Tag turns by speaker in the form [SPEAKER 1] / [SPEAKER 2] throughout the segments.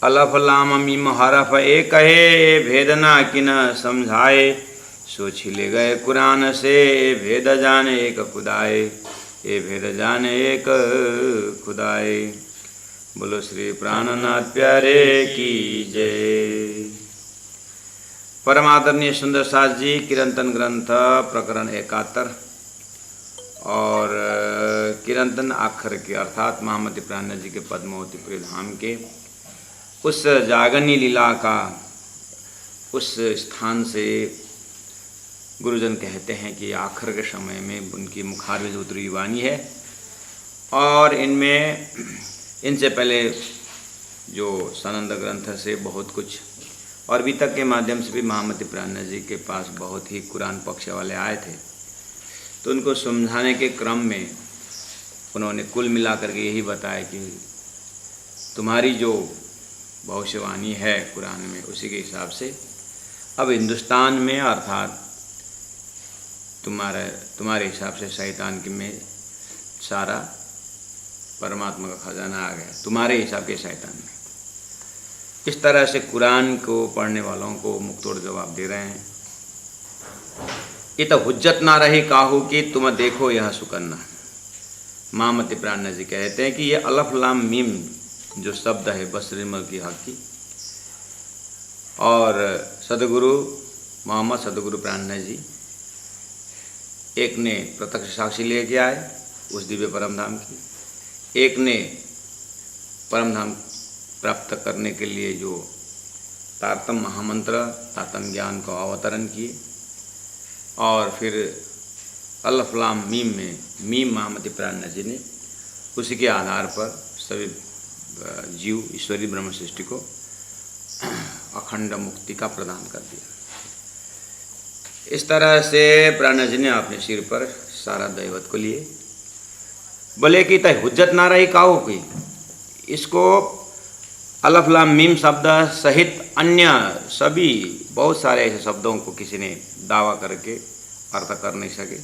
[SPEAKER 1] अलफ लाम मीम हरफ एक है, भेद ना किन समझाए। सो छिले गए कुरान से, भेद जाने एक खुदाए। ये भेद जाने एक खुदाए। बोलो श्री प्राणनाथ प्यारे की जय। परम आदरणीय सुंदर सास जी किरंतन ग्रंथ प्रकरण 71 और किरंतन आखर के अर्थात महामति प्राण जी के पद्मावतीपुरी धाम के उस जागनी लीला का उस स्थान से गुरुजन कहते हैं कि आखिर के समय में उनकी मुखारविंद उतरी वाणी है। और इनमें इनसे पहले जो सनंद ग्रंथ से बहुत कुछ और वितक के माध्यम से भी महामति प्राण जी के पास बहुत ही कुरान पक्ष वाले आए थे, तो उनको समझाने के क्रम में उन्होंने कुल मिलाकर के यही बताया कि तुम्हारी जो भविष्यवाणी है कुरान में उसी के हिसाब से अब हिंदुस्तान में अर्थात तुम्हारे हिसाब से शैतान के में सारा परमात्मा का खजाना आ गया, तुम्हारे हिसाब के शैतान में। इस तरह से कुरान को पढ़ने वालों को मुक्तोड़ जवाब दे रहे हैं। ये तो हुज्जत ना रही काहू कि तुम देखो यह सुकन्ना। महामति प्राण जी कहते हैं कि ये अलफ लाम मीम जो शब्द है बसरिमल की हकी और सदगुरु मोहम्मद सदगुरु प्राण जी एक ने प्रत्यक्ष साक्षी लेके आए उस दिव्य परम धाम की, एक ने परम धाम प्राप्त करने के लिए जो तारतम महामंत्र तारतम ज्ञान को अवतरण किए, और फिर अलफ लाम मीम में मीम महामति प्राण जी ने उसी के आधार पर सभी जीव ईश्वरी ब्रह्म सृष्टि को अखंड मुक्ति का प्रदान कर दिया। इस तरह से प्राण जी ने अपने सिर पर सारा दैवत को लिए। बोले कि तय हुज्जत ना रही काहो की, इसको अलफ लाम मीम शब्द सहित अन्य सभी बहुत सारे ऐसे शब्दों को किसी ने दावा करके अर्थ कर नहीं सके।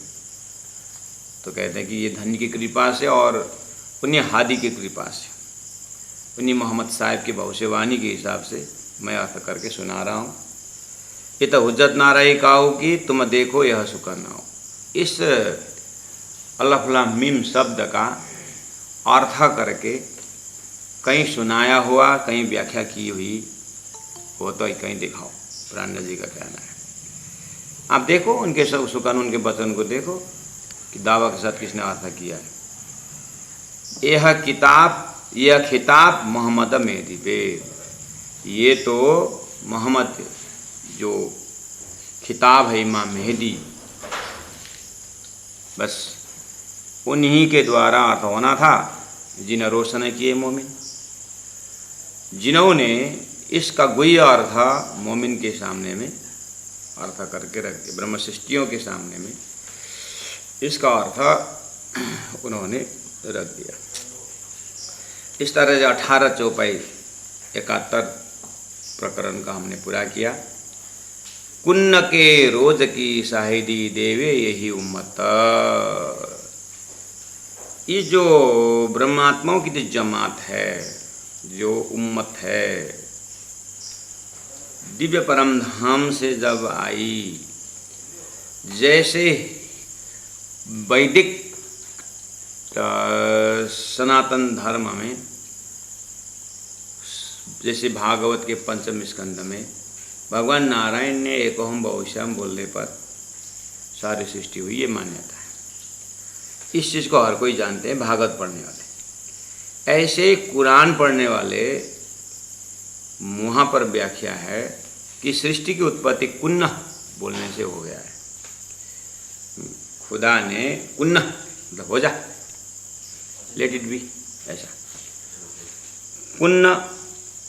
[SPEAKER 1] तो कहते हैं कि ये धन्य की कृपा से और उन्हीं हादी की कृपा से, उन्हीं मोहम्मद साहब की भविष्यवाणी के हिसाब से मैं अर्थ करके सुना रहा हूँ। ये तो हुज्जत ना रही काहू कि तुम देखो यह सुकन्ना हो। इस अलफ लाम मीम शब्द का अर्थ करके कहीं सुनाया हुआ कहीं व्याख्या की हुई हो तो कहीं दिखाओ। प्राण जी का कहना है। आप देखो उनके सब सुकन उनके वचन को देखो कि दावा के साथ किसने अर्थ किया है। यह खिताब मोहम्मद मेहदी पे, ये तो मोहम्मद जो खिताब है इमाम मेहदी, बस उन्हीं के द्वारा अर्थ होना था जिन्हें रोशन किए मोमिन, जिन्होंने इसका गुह्य अर्थ मोमिन के सामने में अर्थ करके रख दिया। ब्रह्म सृष्टियों के सामने में इसका अर्थ उन्होंने रख दिया। इस तरह से 18 चौपाई 71 प्रकरण का हमने पूरा किया। कुन्न के रोज की शाहिदी देवे यही उम्मत। ये जो ब्रह्मात्माओं की जो जमात है, जो उम्मत है, दिव्य परम धाम से जब आई, जैसे वैदिक सनातन धर्म में, जैसे भागवत के पंचम स्कंद में भगवान नारायण ने एकोहम बहुश्याम बोलने पर सारी सृष्टि हुई, ये मान्यता है। इस चीज़ को हर कोई जानते हैं भागवत पढ़ने वाले। ऐसे कुरान पढ़ने वाले वहाँ पर व्याख्या है कि सृष्टि की उत्पत्ति कुन्न बोलने से हो गया है। खुदा ने कुन्न मतलब हो जा, लेट इट बी, ऐसा कुन्न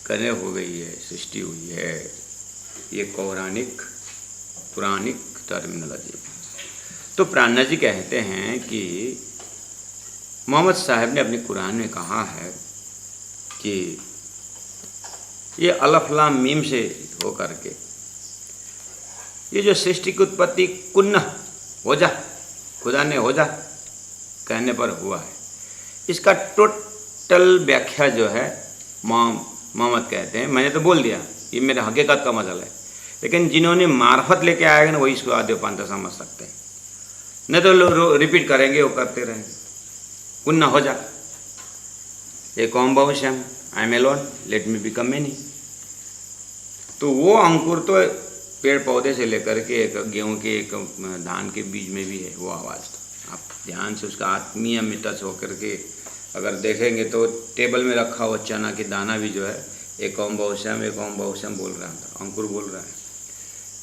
[SPEAKER 1] करने हो गई है, सृष्टि हुई है। ये पौराणिक पुराणिक टर्मिनोलॉजी। तो प्राण जी कहते हैं कि मोहम्मद साहब ने अपने कुरान में कहा है कि ये अलफ लाम मीम से हो करके ये जो सृष्टि की उत्पत्ति कुन्न हो जा, खुदा ने हो जा कहने पर हुआ है। इसका टोटल व्याख्या जो है मोहम्मद कहते हैं, मैंने तो बोल दिया, ये मेरे हकीकत का मजल है, लेकिन जिन्होंने मार्फत लेके आएगा ना वही इसको आद्योपांत समझ सकते हैं, नहीं तो लोग रिपीट करेंगे, वो करते रहेंगे। कुन्ना हो जा, एक ओम बहुश्याम, I am alone, let me become many. तो वो अंकुर तो पेड़ पौधे से लेकर के एक गेहूं के, एक धान के बीज में भी है वो आवाज़। तो आप ध्यान से उसका आत्मीय में टच होकर के अगर देखेंगे तो टेबल में रखा हुआ चना की दाना भी जो है एक ओम बहुश्याम, एक ओम बहुश्याम बोल रहा था, अंकुर बोल रहा है।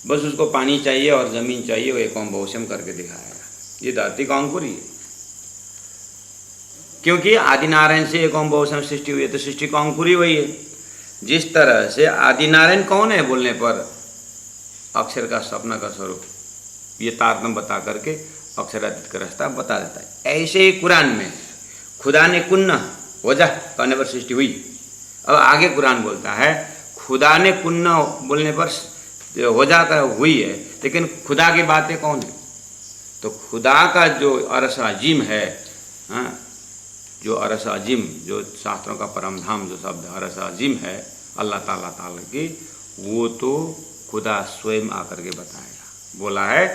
[SPEAKER 1] बस उसको पानी चाहिए और ज़मीन चाहिए, वो एक ओम बहुश्याम करके दिखाएगा। ये धरती का अंकुर ही है, क्योंकि आदिनारायण से एक ओम बहुश्याम सृष्टि हुई है, तो सृष्टि का अंकुर ही वही है। जिस तरह से आदिनारायण कौन है बोलने पर अक्षर का सपना का स्वरूप, ये तारतम्य बता करके अक्षरातीत का रास्ता बता देता है। ऐसे ही कुरान में खुदा ने कुन्न हो जा कहने पर सृष्टि हुई। अब आगे कुरान बोलता है खुदा ने कुन्न बोलने पर हो जाता हुई है, लेकिन खुदा की बातें कौन है? तो खुदा का जो अरस अजीम है, हाँ, जो अरस अजीम, जो शास्त्रों का परम धाम जो शब्द अरस अजीम है अल्लाह ताला की, वो तो खुदा स्वयं आकर के बताएगा। बोला है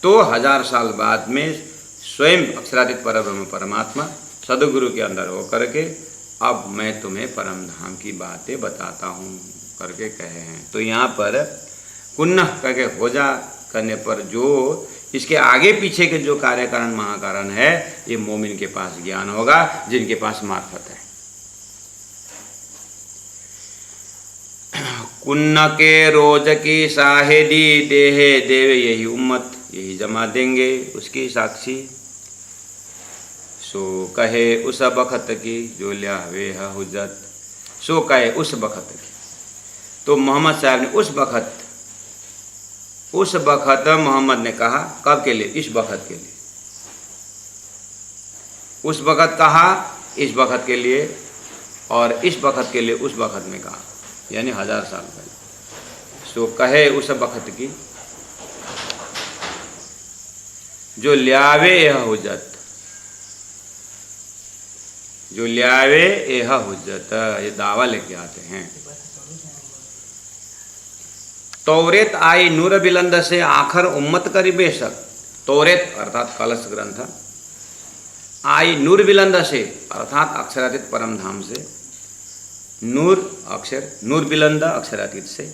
[SPEAKER 1] तो 1000 साल बाद में स्वयं अक्षरातीत परब्रह्म परमात्मा सदगुरु के अंदर होकर के अब मैं तुम्हें परम धाम की बातें बताता हूँ करके कहे हैं। तो यहाँ पर कुन्न करके हो जा करने पर जो इसके आगे पीछे के जो कार्य कारण महाकारण है, ये मोमिन के पास ज्ञान होगा जिनके पास मार्फत है। कुन्न के रोज की साहेदी देहे देवे यही उम्मत, यही जमा देंगे उसकी साक्षी। सो कहे उस बखत की जो ल्यावे हुज्जत, सो कहे उस बखत की। तो मोहम्मद साहब ने उस बखत मोहम्मद ने कहा, कब के लिए? इस बखत के लिए। उस बखत कहा इस बखत के लिए, और इस बखत के लिए उस बखत में कहा, यानी 1000 साल पहले। सो कहे उस बखत की जो ल्यावे यह हुज्जत, जो ल्यावे यह हुज्जत, ये दावा लेके आते हैं। तौरेत आई नूर बिलंद से आखर उम्मत करी बेशक। तौरेत अर्थात कलश ग्रंथ आई नूर बिलंद से अर्थात अक्षरातीत परम धाम से, नूर अक्षर, नूर बिलंद अक्षरातीत से,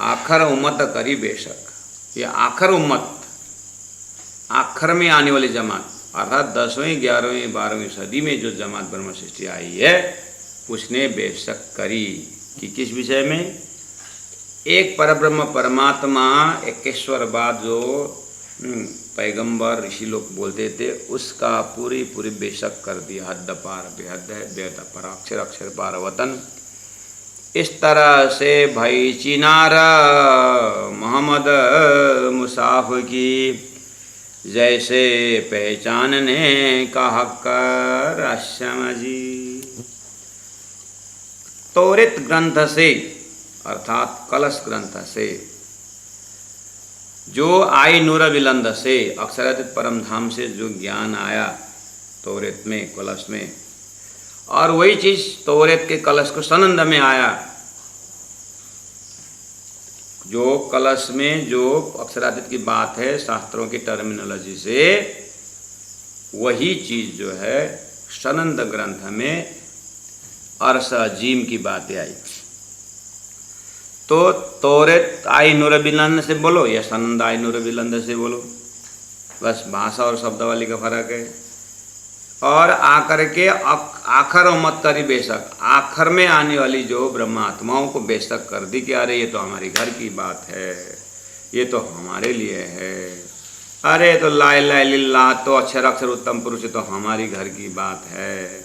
[SPEAKER 1] आखर उम्मत करी बेशक। ये आखर उम्मत, आखर में आने वाली जमात अर्थात 10वीं 11वीं 12वीं सदी में जो जमात ब्रह्म सृष्टि आई है, उसने बेशक करी कि किस विषय में? एक परब्रह्म परमात्मा एकेश्वरवाद जो पैगंबर ऋषि लोग बोलते थे, उसका पूरी बेशक कर दिया। हद पार बेहद है, बेहद पर अक्षर अक्षर पार वतन। इस तरह से भाई चिनार मोहम्मद मुसाफ की जैसे पहचानने का हक राशमजी। तौरेत ग्रंथ से अर्थात कलश ग्रंथ से, जो आई नूर बिलंद से अक्षरातीत परम धाम से जो ज्ञान आया तौरेत में, कलश में, और वही चीज तौरेत के कलश को सनंद में आया। जो कलश में जो अक्षरातीत की बात है शास्त्रों की टर्मिनोलॉजी से, वही चीज जो है सनंद ग्रंथ में अरस अजीम की बातें आई। तो तौरेत आई नूर बिलंद से बोलो या सनंद आई नूर बिलंद से बोलो, बस भाषा और शब्दावली का फर्क है। और आकर के आखर उम्मत करी बेशक, आखर में आने वाली जो ब्रह्मात्माओं को बेशक कर दी कि अरे ये तो हमारी घर की बात है, ये तो हमारे लिए है, अरे तो ला इलाहा इल्लल्लाह तो अक्षर अक्षर उत्तम पुरुष तो हमारी घर की बात है,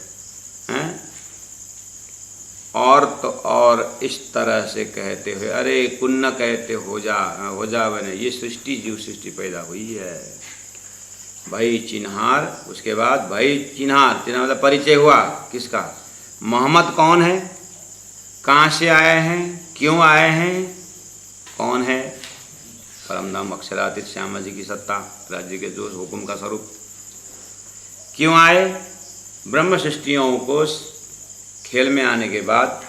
[SPEAKER 1] हैं? और इस तरह से कहते हुए अरे कुन्न कहते हो जा बने, ये सृष्टि जीव सृष्टि पैदा हुई है। भाई चिन्हार, उसके बाद भाई चिन्हार, चिन्हार मतलब परिचय हुआ किसका? मोहम्मद कौन है, कहाँ से आए हैं, क्यों आए हैं, कौन है? परमधाम अक्षरातीत श्यामा जी की सत्ता, राज्य के जो हुक्म का स्वरूप। क्यों आए? ब्रह्म सृष्टियों को खेल में आने के बाद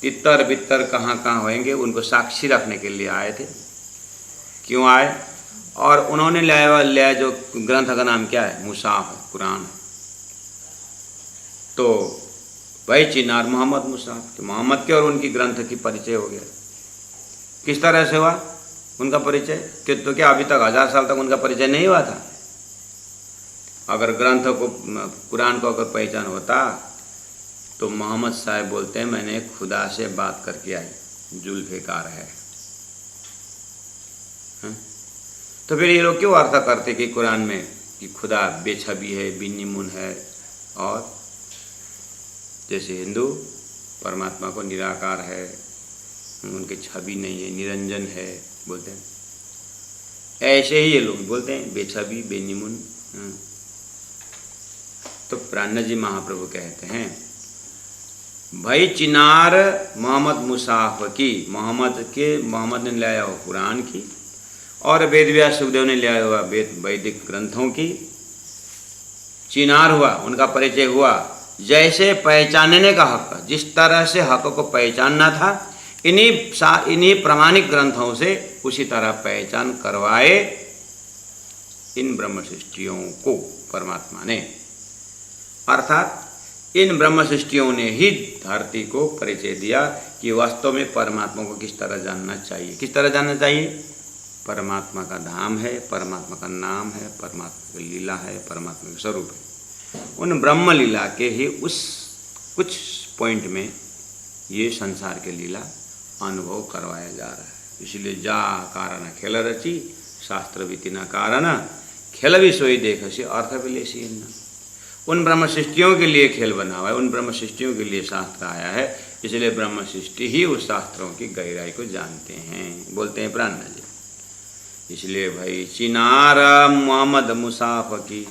[SPEAKER 1] तितर बितर कहाँ कहाँ होंगे उनको साक्षी रखने के लिए आए थे। क्यों आए? और उन्होंने लिया जो ग्रंथ का नाम क्या है? मुसाफ है, कुरान है। तो भाई चिनार मोहम्मद मुसाफ, तो मोहम्मद के और उनकी ग्रंथ की परिचय हो गया। किस तरह से हुआ उनका परिचय? कि तो क्या अभी तक 1000 साल तक उनका परिचय नहीं हुआ था? अगर ग्रंथ को, कुरान को अगर पहचान होता तो मोहम्मद साहब बोलते हैं मैंने खुदा से बात करके आई, जुल्फ़िकार है। तो फिर ये लोग क्यों अर्थ करते कि कुरान में कि खुदा बेछबी है, बिन्नीमुन है, और जैसे हिंदू परमात्मा को निराकार है, उनकी छवि नहीं है, निरंजन है बोलते हैं, ऐसे ही ये लोग बोलते हैं बेछबी बेनिमुन। तो प्राण जी महाप्रभु कहते हैं भाई चिनार मोहम्मद मुसाफ की, मोहम्मद ने लाया हुआ कुरान की, और वेद व्यास सुखदेव ने लाया हुआ वैदिक ग्रंथों की चिनार हुआ, उनका परिचय हुआ। जैसे पहचानने का हक, जिस तरह से हक को पहचानना था इन्हीं प्रामाणिक ग्रंथों से उसी तरह पहचान करवाए इन ब्रह्म सृष्टियों को परमात्मा ने। अर्थात इन ब्रह्म सृष्टियों ने ही धरती को परिचय दिया कि वास्तव में परमात्मा को किस तरह जानना चाहिए। किस तरह जानना चाहिए? परमात्मा का धाम है, परमात्मा का नाम है, परमात्मा की लीला है, परमात्मा का स्वरूप है। उन ब्रह्म लीला के ही उस कुछ पॉइंट में ये संसार के लीला अनुभव करवाया जा रहा है। इसलिए जा कारण खेल रची, शास्त्र भी तिना कारण, खेल भी सोई देख से अर्थ भी ले सी। उन ब्रह्म सृष्टियों के लिए खेल बना हुआ है, उन ब्रह्म सृष्टियों के लिए शास्त्र आया है, इसलिए ब्रह्म सृष्टि ही उस शास्त्रों की गहराई को जानते हैं, बोलते हैं प्राण जी। इसलिए भाई चिनार मोहम्मद मुसाफ की,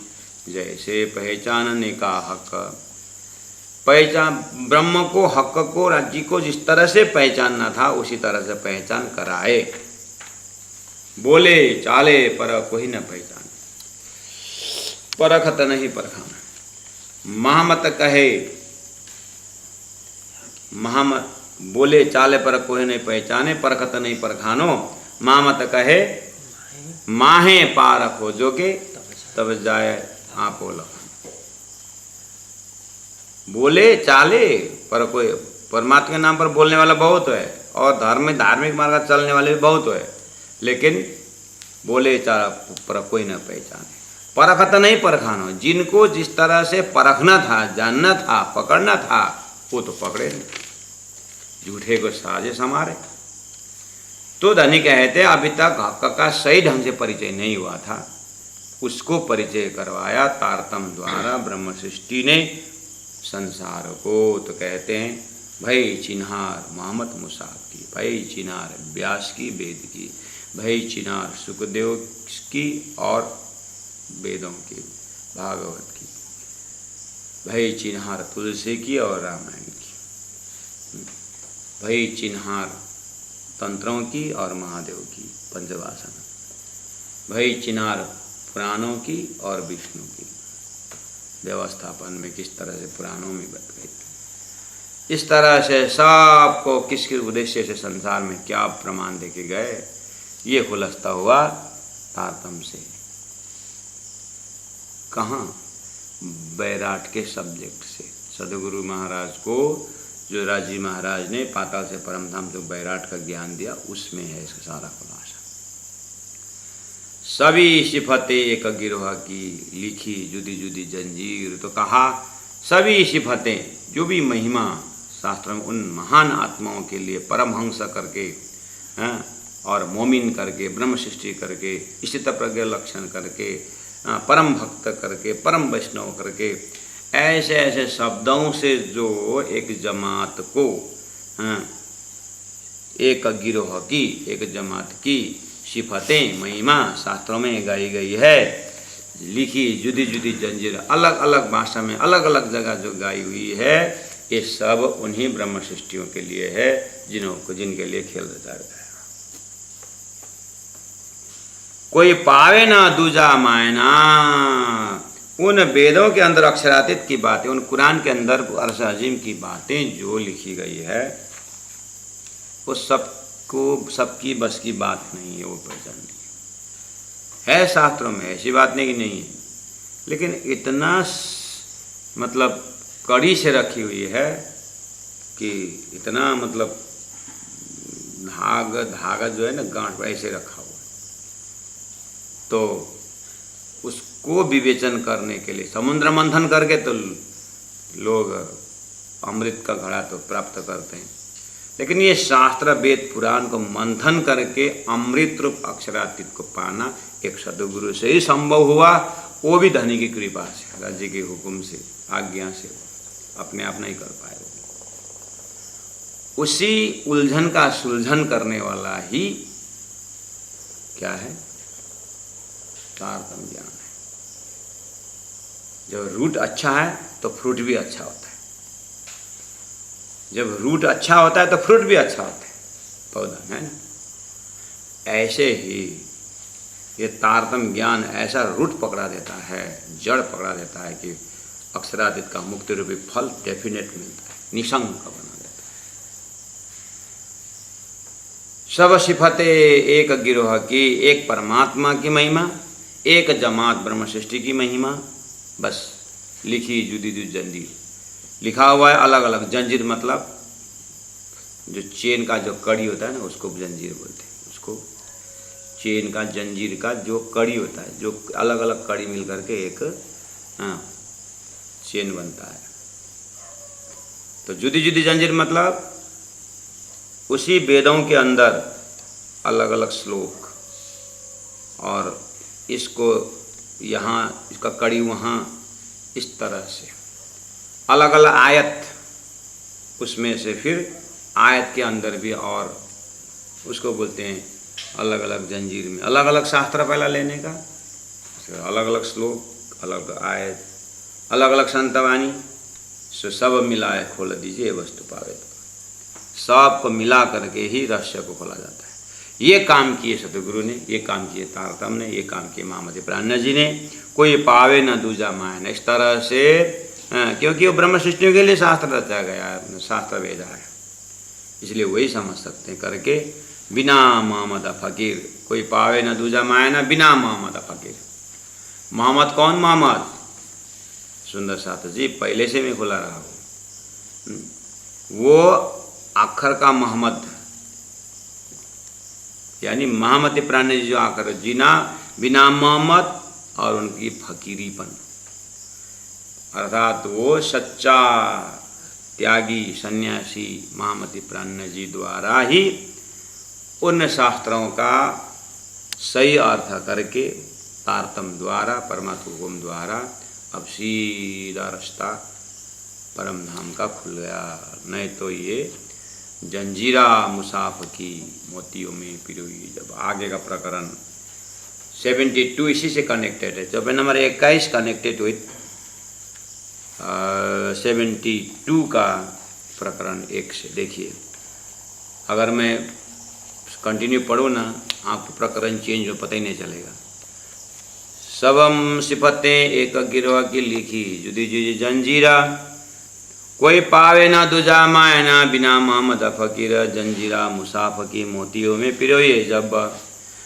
[SPEAKER 1] जैसे पहचानने का हक, पहचान ब्रह्म को, हक को, राज्य को जिस तरह से पहचानना था उसी तरह से पहचान कराए। बोले चाले पर कोई न पहचान, परखत नहीं परखाना। महामत कहे, महामत बोले चाले पर कोई नहीं पहचाने, परखत नहीं परखानो। महामत कहे माहे पार खोजोगे तब जाए आपो लखन। बोले चाले पर कोई, परमात्मा के नाम पर बोलने वाला बहुत है और धार्मिक मार्ग चलने वाले भी बहुत है, लेकिन बोले चाल पर कोई न पहचाने। परखत नहीं परखानो, जिनको जिस तरह से परखना था, जानना था, पकड़ना था, वो तो पकड़े नहीं, झूठे को साजे समारे। तो धनी कहते अभी तक हक का सही ढंग से परिचय नहीं हुआ था, उसको परिचय करवाया तारतम द्वारा ब्रह्म सृष्टि ने संसार को। तो कहते हैं भाई चिन्हार मोहम्मद मुसाफ की, भाई चिन्हार व्यास की वेद की, भाई चिन्हार सुखदेव की और वेदों की, भागवत की, भाई चिन्हार तुलसी की और रामायण की, भाई चिन्हार तंत्रों की और महादेव की पंचवासन, भाई चिन्हार पुराणों की और विष्णु की व्यवस्थापन में किस तरह से पुराणों में बत गई। इस तरह से सबको किस किस उद्देश्य से संसार में क्या प्रमाण देके गए, ये खुलस्ता हुआ तारतम से। कहाँ? बैराट के सब्जेक्ट से। सदगुरु महाराज को जो राजी महाराज ने पाताल से परमधाम जो बैराट का ज्ञान दिया, उसमें है इसका सारा खुलासा। सभी सिफतें एक गिरोह की, लिखी जुदी जुदी जंजीर। तो कहा सभी सिफतें, जो भी महिमा शास्त्र में उन महान आत्माओं के लिए परमहंस करके और मोमिन करके, ब्रह्म सृष्टि करके, स्थित प्रज्ञ लक्षण करके, परम भक्त करके, परम वैष्णव करके, ऐसे ऐसे शब्दों से जो एक जमात को, एक गिरोह की, एक जमात की सिफतें महिमा शास्त्रों में गाई गई है, लिखी जुदी जुदी जंजीर, अलग अलग भाषा में अलग अलग जगह जो गाई हुई है, ये सब उन्हीं ब्रह्म सृष्टियों के लिए है जिनके लिए खेल रचा गया। कोई पावे ना दूजा मायना, उन वेदों के अंदर अक्षरातीत की बातें, उन कुरान के अंदर अर्श अजीम की बातें जो लिखी गई है, वो सबको सबकी बस की बात नहीं है, वो पहचानने है। शास्त्रों में ऐसी बात नहीं कि नहीं है, लेकिन इतना मतलब कड़ी से रखी हुई है कि इतना मतलब धागा जो है ना गांठ पर ऐसे रखा हुआ है, तो उसको विवेचन करने के लिए समुद्र मंथन करके तो लोग अमृत का घड़ा तो प्राप्त करते हैं, लेकिन ये शास्त्र वेद पुराण को मंथन करके अमृत रूप अक्षरातीत को पाना एक सदगुरु से ही संभव हुआ, वो भी धनी की कृपा से, राज्य के हुक्म से, आज्ञा से, अपने आप नहीं कर पाए। उसी उलझन का सुलझन करने वाला ही क्या है, तारतम्य ज्ञान है। जब रूट अच्छा है तो फ्रूट भी अच्छा होता है, जब रूट अच्छा होता है तो फ्रूट भी अच्छा होता है, पौधा है ना। ऐसे ही ये तारतम्य ज्ञान ऐसा रूट पकड़ा देता है, जड़ पकड़ा देता है कि अक्षरातीत का मुक्ति रूपी फल डेफिनेट मिलता है, निशंक बना देता है। सब सिफते एक गिरोह की, एक परमात्मा की महिमा, एक जमात ब्रह्म सृष्टि की महिमा, बस लिखी जुदी जुदी जंजीर। लिखा हुआ है अलग अलग, जंजीर मतलब जो चेन का जो कड़ी होता है ना उसको जंजीर बोलते हैं, उसको चेन का जंजीर का जो कड़ी होता है, जो अलग अलग कड़ी मिल करके एक चेन बनता है। तो जुदी जुदी जंजीर मतलब उसी वेदों के अंदर अलग अलग श्लोक, और इसको यहाँ इसका कड़ी वहाँ, इस तरह से अलग अलग आयत, उसमें से फिर आयत के अंदर भी, और उसको बोलते हैं अलग अलग जंजीर में अलग अलग शास्त्र पहला लेने का, अलग अलग श्लोक, अलग आयत, अलग अलग संतवाणी, सो सब मिलाए खोल दीजिए वस्तु पावे। सबको मिला करके ही रहस्य को खोला जाता है। ये काम किए सतगुरु ने, ये काम किए तारतम ने, ये काम किए महामति प्राज्ञ जी ने। कोई पावे न दूजा मायन, इस तरह से क्योंकि वो ब्रह्म सृष्टि के लिए शास्त्र रचा गया है, शास्त्र भेजा है, इसलिए वही समझ सकते हैं करके। बिना मोहम्मद फकीर, कोई पावे न दूजा मायना, बिना मोहम्मद फकीर। मोहम्मद कौन मोहम्मद? सुंदर साथ जी पहले से मैं खुला रहा हूँ, वो आखर का मोहम्मद, यानी महामति प्राज्ञ जी जो आकर जीना बिना मोहम्मद और उनकी फकीरीपन, अर्थात वो सच्चा त्यागी सन्यासी महामति प्राज्ञ जी द्वारा ही उन शास्त्रों का सही अर्थ करके तारतम द्वारा, परमात्मा हुक्म द्वारा अब सीधा रास्ता परम धाम का खुल गया। नहीं तो ये जंजीरा मुसाफ की मोतियों में पिरोई। जब आगे का प्रकरण 72 इसी से कनेक्टेड है, चौपाई नंबर 21 कनेक्टेड विथ 72 का प्रकरण 1 से। देखिए अगर मैं कंटिन्यू पढ़ूँ ना, आपको प्रकरण चेंज हो पता ही नहीं चलेगा। सबम सिफतें एक गिरोह की लिखी जुदी जुदी जंजीरा, कोई पावे ना दूजा मायना, बिना मोहम्मद फकीर जंजीरा मुसाफ की मोतियों में पिरोइए। जब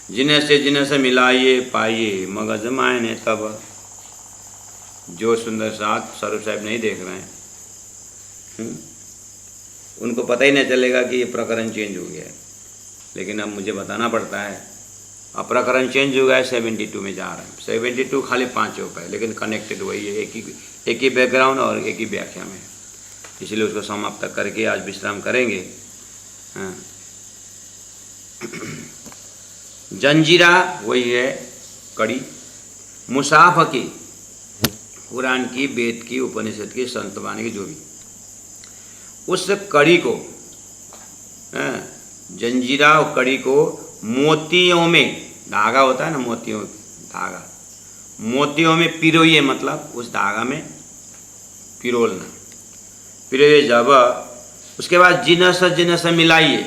[SPEAKER 1] जिन्हें से मिलाइए पाइए मगज मायने तब। जो सुंदर साथ स्वरूप साहब नहीं देख रहे हैं, उनको पता ही नहीं चलेगा कि ये प्रकरण चेंज हो गया है, लेकिन अब मुझे बताना पड़ता है। अब प्रकरण चेंज हो गया है, 72 में जा रहे हैं। 72 खाली 5 हो पाए, लेकिन कनेक्टेड वही है, एक ही बैकग्राउंड और एक ही व्याख्या में, इसलिए उसको समाप्त करके आज विश्राम करेंगे। जंजीरा वही है कड़ी, मुसाफ की कुरान की, वेद की, उपनिषद की, संतवाणी की, जो भी उस कड़ी को, जंजीरा और कड़ी को मोतियों में, धागा होता है ना मोतियों धागा, मोतियों में पिरोइए, मतलब उस धागा में पिरोलना, पिरोइए जब। उसके बाद जिनस मिलाइए,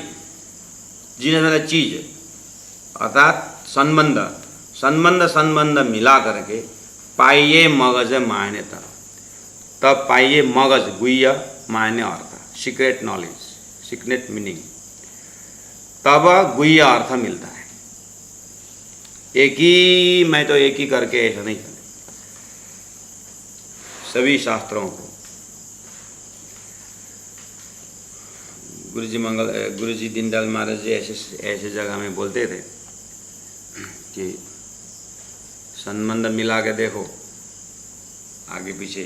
[SPEAKER 1] जिनस मतलब चीज, अर्थात संबंध मिला करके पाइए मगज मायने तब पाइए मगज गुह्य मायने अर्थ, सीक्रेट नॉलेज, सीक्रेट मीनिंग। तब गुह्य अर्थ मिलता है। एक ही मैं तो एक ही करके ऐसा नहीं चले, सभी शास्त्रों को गुरुजी दीनदयाल महाराज जी ऐसे जगह में बोलते थे कि संबंध मिला के देखो आगे पीछे।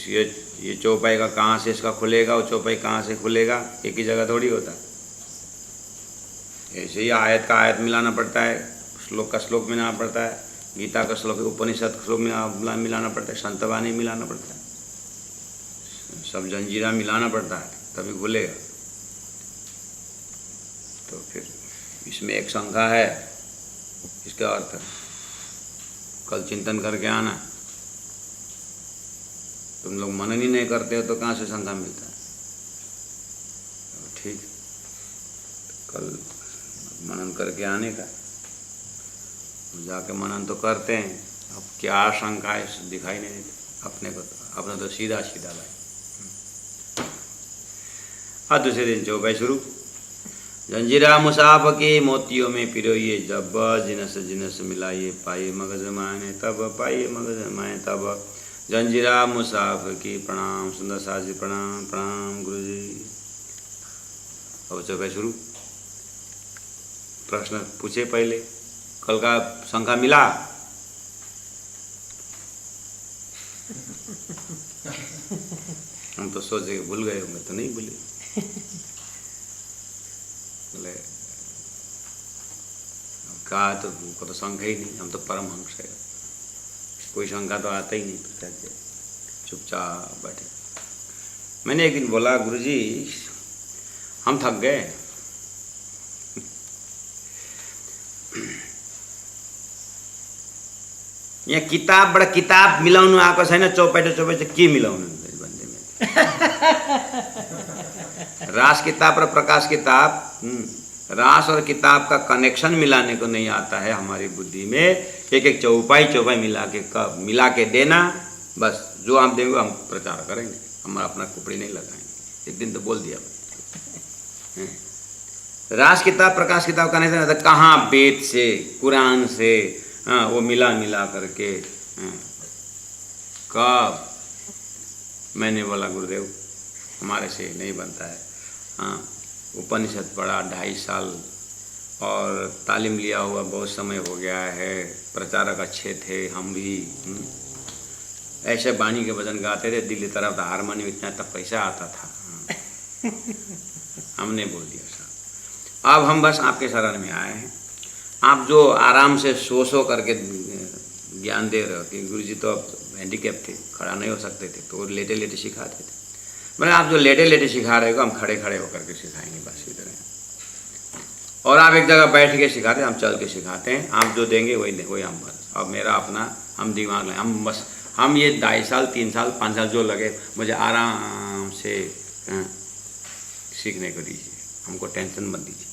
[SPEAKER 1] ये चौपाई का कहाँ से इसका खुलेगा, वो चौपाई कहाँ से खुलेगा, एक ही जगह थोड़ी होता। ऐसे ही आयत का आयत मिलाना पड़ता है, श्लोक का श्लोक मिलाना पड़ता है, गीता का श्लोक उपनिषद का श्लोक मिलाना पड़ता है, संतवाणी मिलाना पड़ता है, सब जंजीरा मिलाना पड़ता है, तभी खुलेगा। तो फिर इसमें एक शंका है, इसका अर्थ कल चिंतन करके आना। तुम लोग मनन ही नहीं करते हो तो कहाँ से शंका मिलता है? ठीक, कल मनन करके आने का, जाके मनन तो करते हैं। अब क्या शंका है दिखाई नहीं देती अपने को, अपने तो सीधा सीधा भाई। और दूसरे दिन चौपाई शुरू। जंजीरा मुसाफ के मोतियों में पिरोइए जब, जिनस जिनस मिलाइए पाइए मगज मायने तब, पाइए मगज मायने तब। जंजीरा मुसाफ की प्रणाम, सुंदर साज जी प्रणाम, प्रणाम गुरु जी। अब चौपाई शुरू। प्रश्न पूछे पहले, कल का शंका मिला? हम तो सोचे भूल गए होंगे, तो नहीं भूले। बोले कहा तो उनको तो शंका ही नहीं, हम तो परमहंस है, कोई शंका तो आता ही नहीं। तो चुपचाप बैठे। मैंने एक दिन बोला गुरुजी हम थक गए, यहाँ किताब बड़ा किताब मिलाउनु आएको छैन, चौपाई चाहिँ के मिलाउनु बन्दे में। रास किताब और प्रकाश किताब, रास और किताब का कनेक्शन मिलाने को नहीं आता है हमारी बुद्धि में। एक एक चौपाई मिला के देना, बस जो आप देंगे हम प्रचार करेंगे, हम अपना कुपड़ी नहीं लगाएंगे। एक दिन तो बोल दिया रास किताब प्रकाश किताब का नहीं था, कहाँ वेद से कुरान से वो मिला करके कब। मैंने बोला गुरुदेव हमारे से नहीं बनता है। उपनिषद पढ़ा 2.5 साल और तालीम लिया हुआ बहुत समय हो गया है, प्रचारक अच्छे थे हम भी। ऐसे बाणी के भजन गाते थे, दिल्ली तरफ था हारमोनियम, इतना तब पैसा आता था। हमने बोल दिया साहब अब हम बस आपके शरण में आए हैं, आप जो आराम से सो करके ज्ञान दे रहे हो कि गुरुजी तो अब हैंडीकैप थे, खड़ा नहीं हो सकते थे, तो लेटे लेटे सिखाते थे। मैंने आप जो लेटे लेटे सिखा रहे हो हम खड़े खड़े होकर के सिखाएंगे, बस इधर है। और आप एक जगह बैठ के सिखाते हैं, हम चल के सिखाते हैं, आप जो देंगे वही हम बस। अब मेरा अपना हम दिमाग लें, हम बस हम ये 2.5 साल 3 साल 5 साल जो लगे मुझे आराम से सीखने को दीजिए, हमको टेंशन मत दीजिए।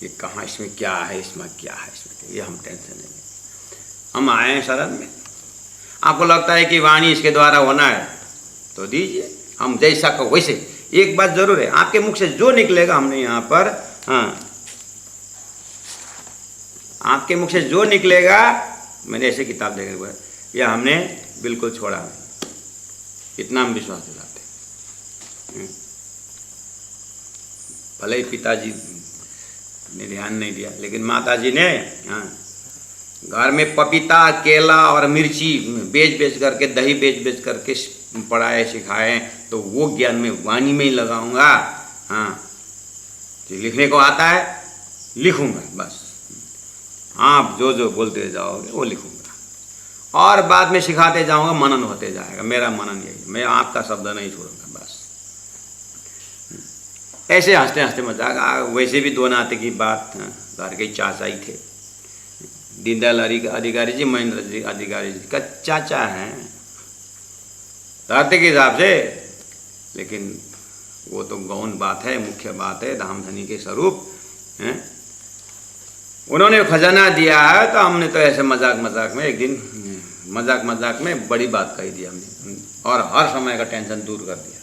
[SPEAKER 1] ये कहाँ, इसमें क्या है, इसमें क्या है, इसमें क्या, ये हम टेंशन नहीं। हम आए हैं शरण में, आपको लगता है कि वाणी इसके द्वारा होना है तो दीजिए, हम जैसा को वैसे। एक बात जरूर है, आपके मुख से जो निकलेगा हमने यहाँ पर, आपके मुख से जो निकलेगा, मैंने ऐसे किताब देखने को यह हमने बिल्कुल छोड़ा नहीं, इतना हम विश्वास दिलाते। भले ही पिताजी ने ध्यान नहीं दिया, लेकिन माताजी ने घर में पपीता केला और मिर्ची बेच करके, दही बेच करके पढ़ाए सिखाए, तो वो ज्ञान में वाणी में ही लगाऊंगा। जो लिखने को आता है लिखूंगा, बस आप जो जो बोलते जाओगे वो लिखूंगा, और बाद में सिखाते जाऊंगा, मनन होते जाएगा। मेरा मनन यही, मैं आपका शब्द नहीं छोड़ूंगा, बस। ऐसे हंसते हंसते मजाक। वैसे भी 2 नाते की बात, घर के चाचा ही थे, दीनदयाल अधिकारी जी, महेंद्र जी अधिकारी जी का चाचा हैं धरती के हिसाब से, लेकिन वो तो गौण बात है, मुख्य बात है, धामधनी के स्वरूप हैं। उन्होंने खजाना दिया है, तो हमने तो ऐसे मजाक में एक दिन मजाक में बड़ी बात कही दी हमने, और हर समय का टेंशन दूर कर दिया।